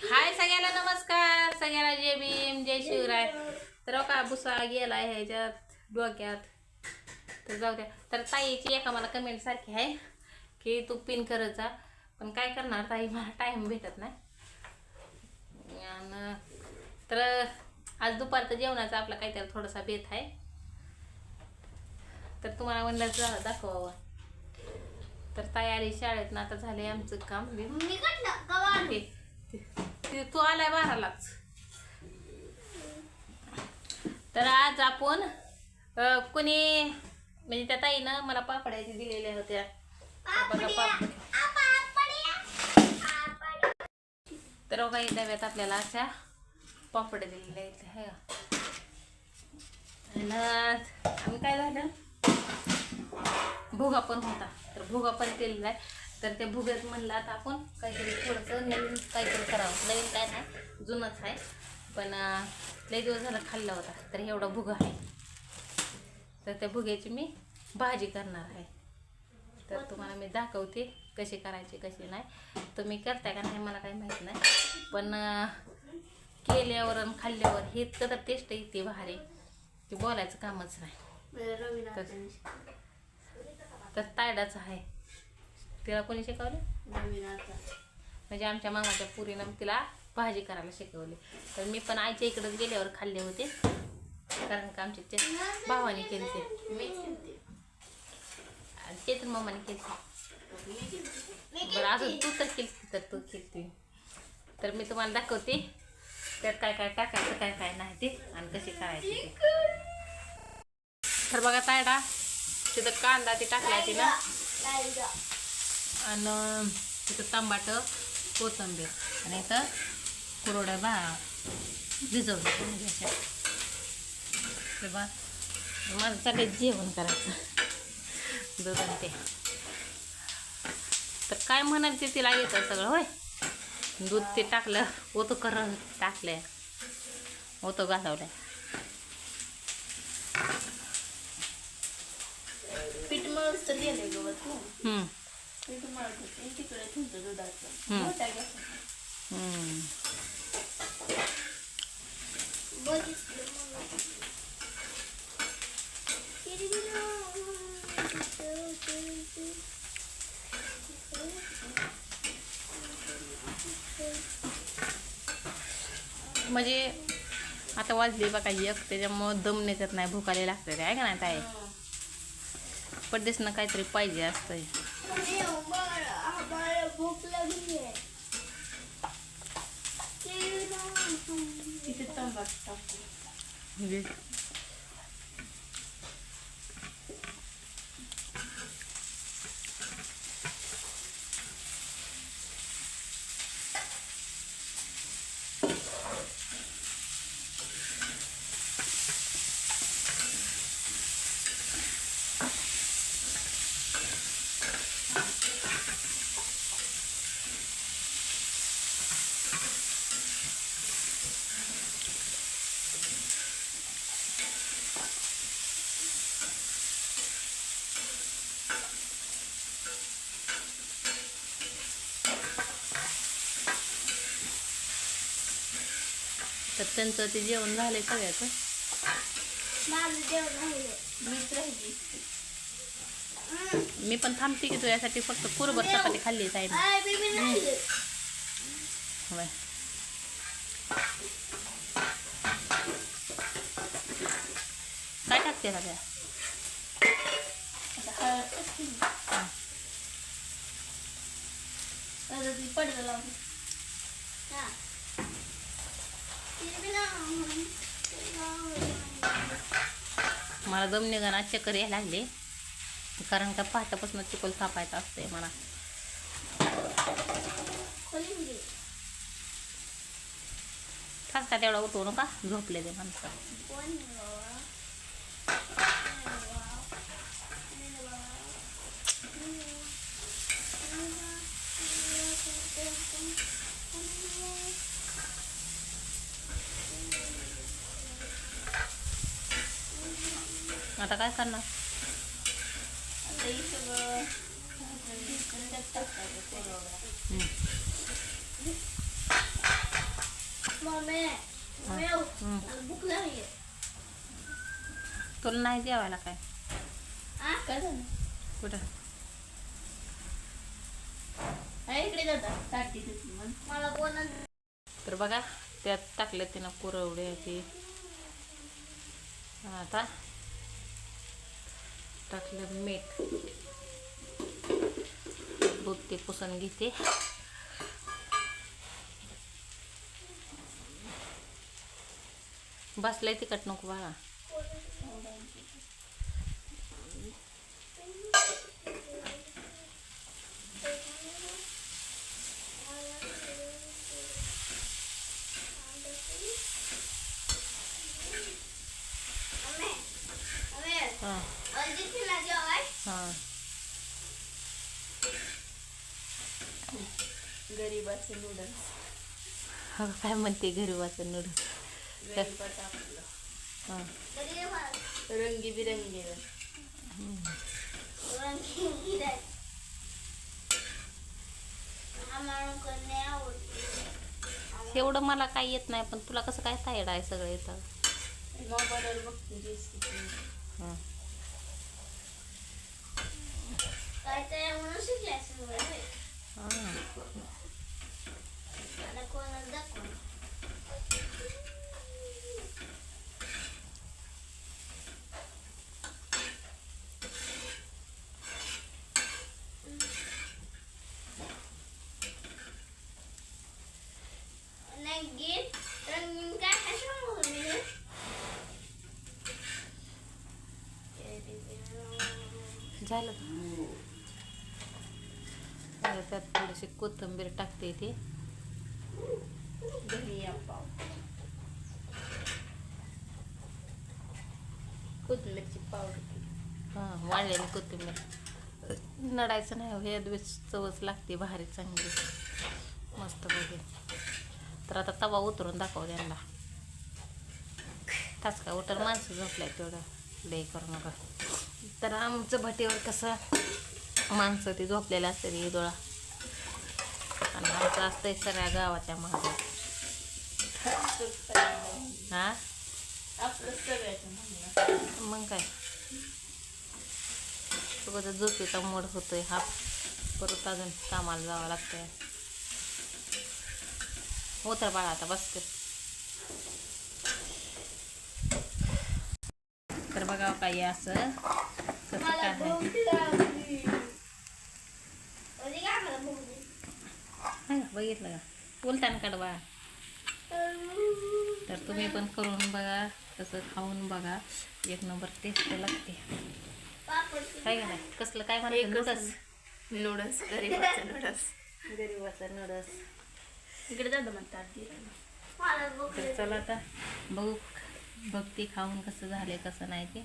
हाय सगळ्याला नमस्कार, सगळ्याला जय भीम, जय शिवराय. तर का भुसा गेलाय ह्याच्यात डोक्यात, तर जाऊ द्या. तर ताईची एका मला कमेंट सारखी आहे की तू पिन करत जा, पण काय करणार ताई, मला टाइम भेटत नाही. तर आज दुपारचं जेवणाचा आपला काहीतरी थोडासा बेत आहे, तर तुम्हाला म्हणलं दाखवावं. तर ताई आली शाळेत ना, आता झाले आमचं काम. तू आलाय 12लाच. तर आज आपण कोणी म्हणजे त्या ताईनं मला पापड्याची दिलेल्या होत्या. तर काही डब्यात आपल्याला अशा पापड्या दिलेल्या आहेत. आम्ही काय झालं, भोगा पण होता, तर भोगा पण केलेला आहे. तर त्या भुग्यात म्हणलं आता आपण काहीतरी थोडंसं नवीन काहीतरी करावं. नवीन काय नाही, जुनंच आहे, पण लई दिवस झाला खाल्ला होता. तर एवढा भुगा आहे, तर त्या भुग्याची मी भाजी करणार आहे. तर तुम्हाला मी दाखवते कशी करायची कशी नाही. तुम्ही करताय का नाही मला काही माहीत नाही, पण केल्यावर आणि खाल्ल्यावर हे तर टेस्ट येते भारी, ते बोलायचं कामच नाही. तर तायडाचं आहे. तिला कोणी शिकवलं? म्हणजे आमच्या मामाच्या पुरीनं तिला भाजी करायला शिकवली. तर मी पण आईच्या इकडं गेल्यावर खाल्ले होते, कारण का आमच्या भावाने केले ते तर मामाने केले. बरं अजून तू तर केली, तर तू केली. तर मी तुम्हाला दाखवते त्यात काय काय टाकायचं, काय काय नाही ते, आणि कशी करायची ते. तर बघा तायडा, तिथं कांदा ते टाकलाय तिला, आणि तिथं टमाटर, कोथिंबीर, आणि इथं कुरवड्या भिजवल्या म्हणजे अशा. तर बा माझं चालेल जेवण करायचं दूध आणि ते. तर काय म्हणाल ते तिला येतं सगळं. होय, दूध ते टाकलं, ओतं करून टाकलं, ओतं घालवलं. पीठ मळत तर गेले गवत ना, पीठ मळत होते तिकडे तुमचं दुधाचं मोठा गॅस. म्हणजे आता वाजली बघा एक, त्याच्यामुळं दम निघत नाही, भुकाले लागते आहे का नाही ताई. पड्डेसनं काहीतरी पाहिजे असतंय. भूक लागली आहे. तिथे तंबाखू टाकू. तर त्यांचं ते जेवण झालंय सगळ्याचं. माझं जेवण राहिले, मीच राहिली. मी पण थांबते की तुझ्यासाठी, फक्त कुरभर चपाती खाल्ली ताई. होय, काय टाकते सगळ्या? पडदा लावून मला दम निघाना, चक्कर यायला लागले, कारण का पहाटापासून चिकोल थापायचं असतंय मला. का तेवढा उठवू नका, झोपले ते माणसं. आता काय करणार? मम्मी भूक लागली. तुला नाही जेवायला काय काय झालं? कुठं इकडे जाता ताटी देते मला कोण. तर बघा त्यात टाकले तिनं कुरवड्याची. आता टाकलं मीठ. दूध ते पुसून घेते. बसलंय तिखट नको बाळा. हां हां गरीबाचे नूडल्स. काय म्हणते गरीबाचं नूडल्स. गरीबाचं आपलं हां रंगीबिरंगी. एवढं मला काही येत नाही, पण तुला कसं काय तायड आहे सगळं येतं. मोबाईलवर बघते रेसिपी. हां काय तयार म्हणून शिकल्यास हां आता कोणाला दाखव. रंगीन काय झालं. त्यात थोडीशी कोथिंबीर टाकते ती. धनिया पाव. कोथिंबीरची पावडर. हां वाळलेली कोथिंबीर. नडायचं नाही हो, या दिवस चवच लागते भारी चांगली मस्त बघे. तर आता तवा उतरून दाखव त्यांना. टाचका उतर माणसं झोपलाय तेवढं लई करू नका. तर आमचं भटीवर कसं माणसं ती झोपलेलं असते ती डोळा. आणि आमचं असतंय सगळ्या गावाच्या मागं. हां आपलं सगळ्याचं म्हणणं. मग काय सगळं झोपेचा मोड होतोय हा. परत अजून कामाला जावं लागतंय. उतर बाळा आता बस कर. तर बघा काही असं कसं काय आहे. बघितलं का उलटान काढवा. तर तुम्ही पण करून बघा, तसं खाऊन बघा. एक नंबर टेस्ट लागते. काय का नाही कसलं काय म्हणतात नूडल्स. नूडल्स गरीबाचं नूडल्स. गरीबाचं नूडल्स. इकडे जातं म्हणतात. तर चला आता बघू बघते खाऊन कसं झाले कसं नाही ते.